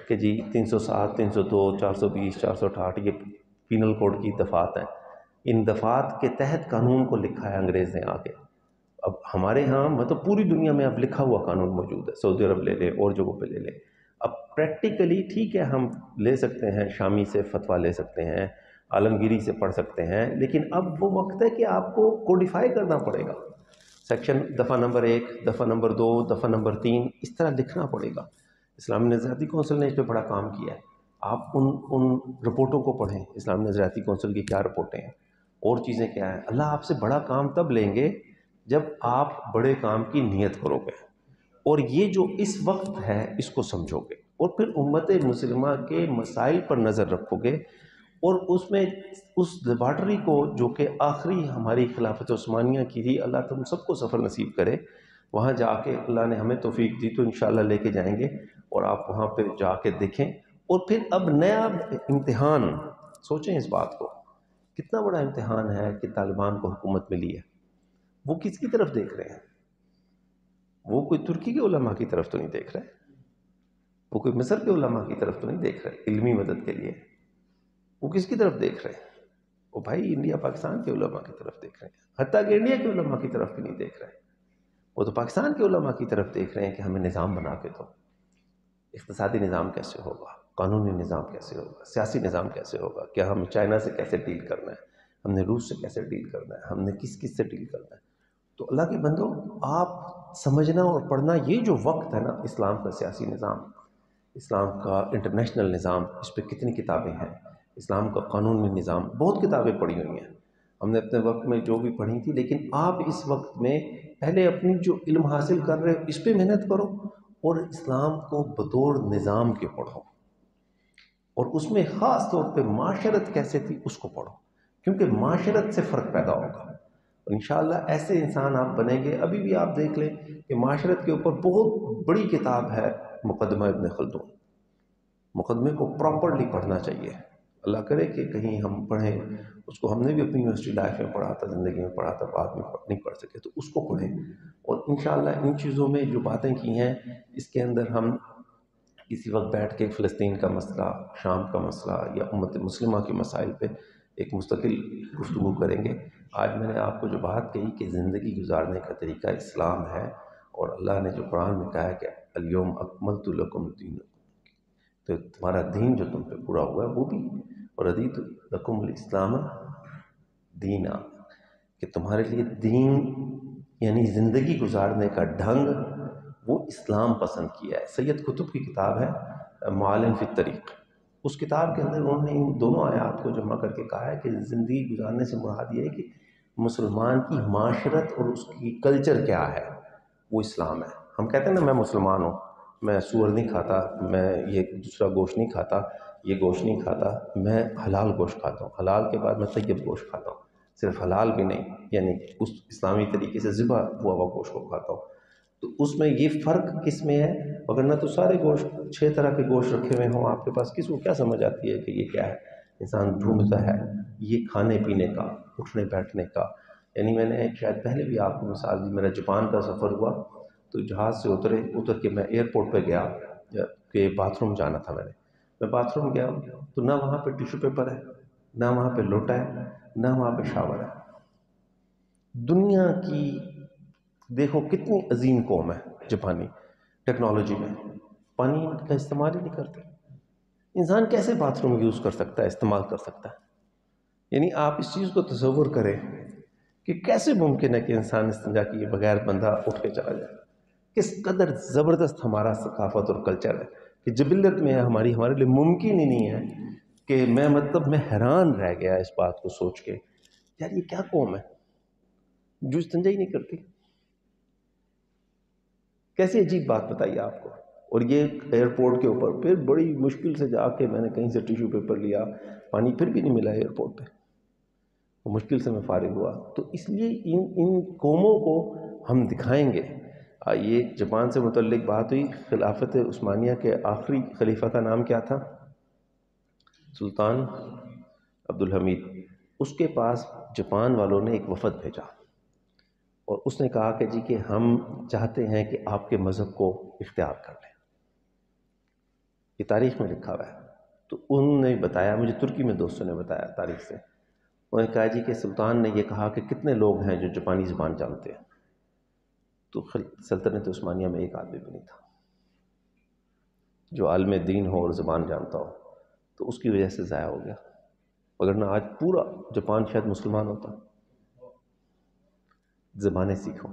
S1: کہ جی 307 302 420 468 یہ پینل کوڈ کی دفعات ہیں، ان دفعات کے تحت قانون کو لکھا ہے انگریز نے آگے۔ اب ہمارے ہاں مطلب پوری دنیا میں اب لکھا ہوا قانون موجود ہے، سعودی عرب لے لیں اور جگہوں پہ لے لیں۔ اب پریکٹیکلی ٹھیک ہے ہم لے سکتے ہیں، شامی سے فتویٰ لے سکتے ہیں، عالمگیری سے پڑھ سکتے ہیں، لیکن اب وہ وقت ہے کہ آپ کو کوڈیفائی کرنا پڑے گا، سیکشن دفعہ نمبر 1 دفعہ نمبر 2 دفعہ نمبر 3 اس طرح لکھنا پڑے گا۔ اسلامی نظریاتی کونسل نے اس پہ بڑا کام کیا ہے، آپ ان رپورٹوں کو پڑھیں، اسلامی نظریاتی کونسل کی کیا رپورٹیں ہیں اور چیزیں کیا ہیں۔ اللہ آپ سے بڑا کام تب لیں گے جب آپ بڑے کام کی نیت کرو گے، اور یہ جو اس وقت ہے اس کو سمجھو گے، اور پھر امت مسلمہ کے مسائل پر نظر رکھو گے، اور اس میں اس لیبارٹری کو جو کہ آخری ہماری خلافت عثمانیہ کی تھی، اللہ تم سب کو سفر نصیب کرے، وہاں جا کے اللہ نے ہمیں توفیق دی تو انشاءاللہ لے کے جائیں گے، اور آپ وہاں پہ جا کے دیکھیں۔ اور پھر اب نیا امتحان، سوچیں اس بات کو، کتنا بڑا امتحان ہے کہ طالبان کو حکومت ملی ہے۔ وہ کس کی طرف دیکھ رہے ہیں؟ وہ کوئی ترکی کے علماء کی طرف تو نہیں دیکھ رہے، وہ کوئی مصر کے علماء کی طرف تو نہیں دیکھ رہے علمی مدد کے لیے، وہ کس کی طرف دیکھ رہے ہیں؟ وہ بھائی انڈیا پاکستان کے علماء کی طرف دیکھ رہے ہیں، حتیٰ کہ انڈیا کے علماء کی طرف بھی نہیں دیکھ رہے، وہ تو پاکستان کے علماء کی طرف دیکھ رہے ہیں کہ ہمیں نظام بنا کے دو، اقتصادی نظام کیسے ہوگا، قانونی نظام کیسے ہوگا، سیاسی نظام کیسے ہوگا، کیا ہم چائنا سے کیسے ڈیل کرنا ہے، ہم نے روس سے کیسے ڈیل کرنا ہے، ہم نے کس کس سے ڈیل کرنا ہے۔ تو اللہ کے بندو، آپ سمجھنا اور پڑھنا، یہ جو وقت ہے نا، اسلام کا سیاسی نظام، اسلام کا انٹرنیشنل نظام، اس پہ کتنی کتابیں ہیں، اسلام کا قانونی نظام، بہت کتابیں پڑھی ہوئی ہیں ہم نے اپنے وقت میں جو بھی پڑھی تھی، لیکن آپ اس وقت میں پہلے اپنی جو علم حاصل کر رہے ہو اس پہ محنت کرو، اور اسلام کو بطور نظام کے پڑھو، اور اس میں خاص طور پہ معاشرت کیسے تھی اس کو پڑھو، کیونکہ معاشرت سے فرق پیدا ہوگا، انشاءاللہ ایسے انسان آپ بنیں گے۔ ابھی بھی آپ دیکھ لیں کہ معاشرت کے اوپر بہت بڑی کتاب ہے مقدمہ ابن خلدون، مقدمے کو پراپرلی پڑھنا چاہیے، اللہ کرے کہ کہیں ہم پڑھیں اس کو، ہم نے بھی اپنی یونیورسٹی لائف میں پڑھا تھا، زندگی میں پڑھا تھا، بعد میں نہیں پڑھ سکے تو اس کو پڑھیں، اور انشاءاللہ ان چیزوں میں جو باتیں کی ہیں اس کے اندر ہم کسی وقت بیٹھ کے فلسطین کا مسئلہ، شام کا مسئلہ یا امت مسلمہ کے مسائل پہ ایک مستقل گفتگو کریں گے۔ آج میں نے آپ کو جو بات کہی کہ زندگی گزارنے کا طریقہ اسلام ہے، اور اللہ نے جو قرآن میں کہا ہے کہ الیوم اکملت لکم دینکم، تو تمہارا دین جو تم پہ پورا ہوا ہے وہ بھی، اور رضیت لکم الاسلام دینا، کہ تمہارے لیے دین یعنی زندگی گزارنے کا ڈھنگ وہ اسلام پسند کیا ہے۔ سید قطب کی کتاب ہے معالم فی الطریق، اس کتاب کے اندر انہوں نے ان دونوں آیات کو جمع کر کے کہا ہے کہ زندگی گزارنے سے مراد یہ ہے کہ مسلمان کی معاشرت اور اس کی کلچر کیا ہے، وہ اسلام ہے۔ ہم کہتے ہیں نا میں مسلمان ہوں، میں سور نہیں کھاتا، میں یہ دوسرا گوشت نہیں کھاتا، یہ گوشت نہیں کھاتا، میں حلال گوشت کھاتا ہوں، حلال کے بعد میں طیب گوشت کھاتا ہوں، صرف حلال بھی نہیں، یعنی اس اسلامی طریقے سے ذبح ہوا گوشت کو کھاتا ہوں۔ تو اس میں یہ فرق کس میں ہے؟ وگرنہ تو سارے گوشت 6 طرح کے گوشت رکھے ہوئے ہوں آپ کے پاس، کس کو کیا سمجھ آتی ہے کہ یہ کیا ہے؟ انسان ڈھونڈتا ہے یہ کھانے پینے کا، اٹھنے بیٹھنے کا۔ یعنی میں نے شاید پہلے بھی آپ کو مثال دی، میرا جاپان کا سفر ہوا تو جہاز سے اتر کے میں ایئرپورٹ پہ گیا کہ باتھ روم جانا تھا، میں باتھ روم گیا تو نہ وہاں پہ ٹیشو پیپر ہے، نہ وہاں پہ لوٹا ہے، نہ وہاں پہ شاور ہے۔ دنیا کی دیکھو کتنی عظیم قوم ہے جاپانی، ٹیکنالوجی میں پانی کا استعمال ہی نہیں کرتے، انسان کیسے باتھ روم یوز کر سکتا ہے، استعمال کر سکتا ہے؟ یعنی آپ اس چیز کو تصور کریں کہ کیسے ممکن ہے کہ انسان استنجا کیے بغیر بندہ اٹھ کے چلا جائے. کس قدر زبردست ہمارا ثقافت اور کلچر ہے کہ جبلت میں ہے ہمارے لیے ممکن ہی نہیں ہے کہ میں حیران رہ گیا اس بات کو سوچ کے، یار یہ کیا قوم ہے جو استنجا ہی نہیں کرتی. کیسی عجیب بات بتائیے آپ کو. اور یہ ایئرپورٹ کے اوپر پھر بڑی مشکل سے جا کے میں نے کہیں سے ٹیشو پیپر لیا، پانی پھر بھی نہیں ملا ایئرپورٹ پہ، مشکل سے میں فارغ ہوا. تو اس لیے ان قوموں کو ہم دکھائیں گے. یہ جاپان سے متعلق بات ہوئی. خلافت عثمانیہ کے آخری خلیفہ کا نام کیا تھا؟ سلطان عبدالحمید. اس کے پاس جاپان والوں نے ایک وفد بھیجا اور اس نے کہا کہ جی کہ ہم چاہتے ہیں کہ آپ کے مذہب کو اختیار کر لیں. یہ تاریخ میں لکھا ہوا ہے. تو انہوں نے بتایا، مجھے ترکی میں دوستوں نے بتایا تاریخ سے، انہوں نے کہا جی کہ سلطان نے یہ کہا کہ کتنے لوگ ہیں جو جاپانی زبان جانتے ہیں. تو سلطنت عثمانیہ میں ایک آدمی بھی نہیں تھا جو عالم دین ہو اور زبان جانتا ہو. تو اس کی وجہ سے ضائع ہو گیا، وگرنہ آج پورا جاپان شاید مسلمان ہوتا. زبانیں سیکھو،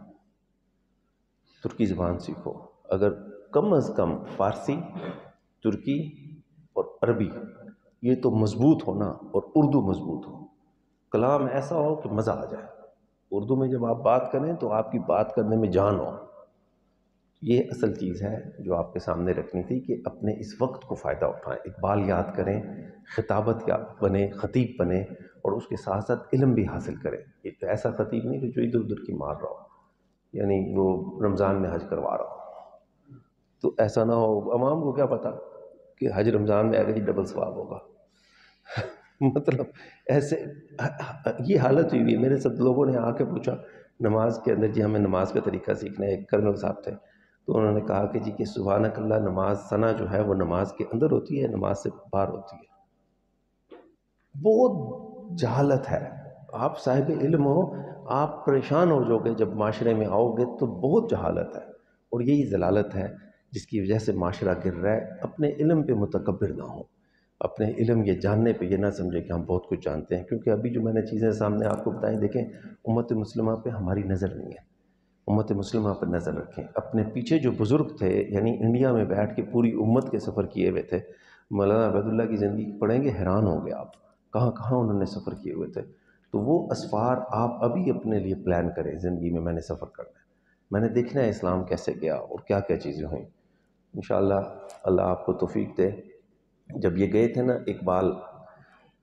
S1: ترکی زبان سیکھو. اگر کم از کم فارسی، ترکی اور عربی یہ تو مضبوط ہو نا، اور اردو مضبوط ہو، کلام ایسا ہو کہ مزہ آ جائے. اردو میں جب آپ بات کریں تو آپ کی بات کرنے میں جان ہو. یہ اصل چیز ہے جو آپ کے سامنے رکھنی تھی کہ اپنے اس وقت کو فائدہ اٹھائیں. اقبال یاد کریں، خطابت یا بنے، خطیب بنے، اور اس کے ساتھ ساتھ علم بھی حاصل کریں. ایک ایسا خطیب نہیں کہ جو ادھر ادھر کی مار رہا ہو، یعنی وہ رمضان میں حج کروا رہا ہو. تو ایسا نہ ہو. عوام کو کیا پتا کہ حج رمضان میں آگے ڈبل ثواب ہوگا. مطلب ایسے یہ حالت ہوئی ہے. میرے سب لوگوں نے آ کے پوچھا نماز کے اندر، جی ہمیں نماز کا طریقہ سیکھنا ہے. ایک کرنل صاحب تھے تو انہوں نے کہا کہ جی کہ سبحانک اللہ نماز ثنا جو ہے وہ نماز کے اندر ہوتی ہے، نماز سے باہر ہوتی ہے. بہت جہالت ہے. آپ صاحب علم ہو، آپ پریشان ہو جاؤ گے جب معاشرے میں آؤ گے تو بہت جہالت ہے. اور یہی ضلالت ہے جس کی وجہ سے معاشرہ گر رہا ہے. اپنے علم پہ متکبر نہ ہو، اپنے علم یہ جاننے پہ یہ نہ سمجھے کہ ہم بہت کچھ جانتے ہیں. کیونکہ ابھی جو میں نے چیزیں سامنے آپ کو بتائیں، دیکھیں امت مسلمہ پہ ہماری نظر نہیں ہے. امت مسلمہ پر نظر رکھیں. اپنے پیچھے جو بزرگ تھے، یعنی انڈیا میں بیٹھ کے پوری امت کے سفر کیے ہوئے تھے. مولانا عبید اللہ کی زندگی پڑھیں گے حیران ہوں گے آپ، کہاں کہاں انہوں نے سفر کیے ہوئے تھے. تو وہ اسفار آپ ابھی اپنے لیے پلان کریں. زندگی میں میں نے سفر کرنا ہے، میں نے دیکھنا ہے اسلام کیسے گیا اور کیا کیا چیزیں ہوئیں. انشاءاللہ اللہ آپ کو توفیق دے. جب یہ گئے تھے نا اقبال،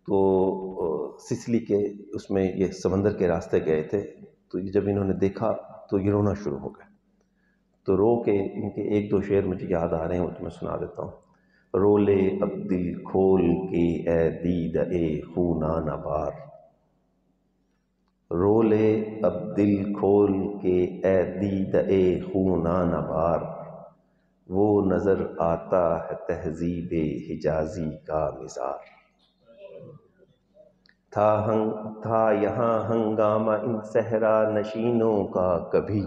S1: تو سسلی کے اس میں یہ سمندر کے راستے گئے تھے. تو جب انہوں نے دیکھا تو یہ رونا شروع ہو گئے. تو رو کے ان کے ایک دو شعر مجھے یاد آ رہے ہیں، وہ تو میں سنا دیتا ہوں. رو لے اب دل کھول کے اے دیدہ خونانہ بار، رو لے اب دل کھول کے اے دیدہ خونانہ بار، وہ نظر آتا ہے تہذیب حجازی کا مزار. تھا یہاں ہنگامہ ان صحرا نشینوں کا کبھی،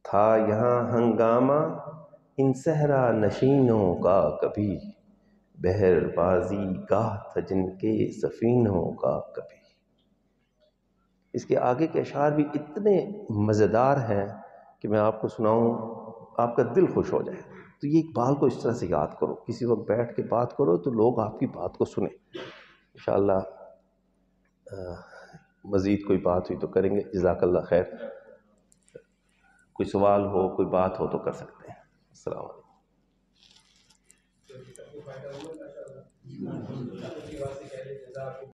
S1: تھا یہاں ہنگامہ ان صحرا نشینوں کا کبھی، بحر بازی گاہ تھا جن کے سفینوں کا کبھی. اس کے آگے کے اشعار بھی اتنے مزیدار ہیں کہ میں آپ کو سناؤں آپ کا دل خوش ہو جائے. تو یہ اقبال کو اس طرح سے یاد کرو، کسی وقت بیٹھ کے بات کرو تو لوگ آپ کی بات کو سنیں. انشاءاللہ مزید کوئی بات ہوئی تو کریں گے. جزاک اللہ خیر. کوئی سوال ہو، کوئی بات ہو تو کر سکتے ہیں. السلام علیکم.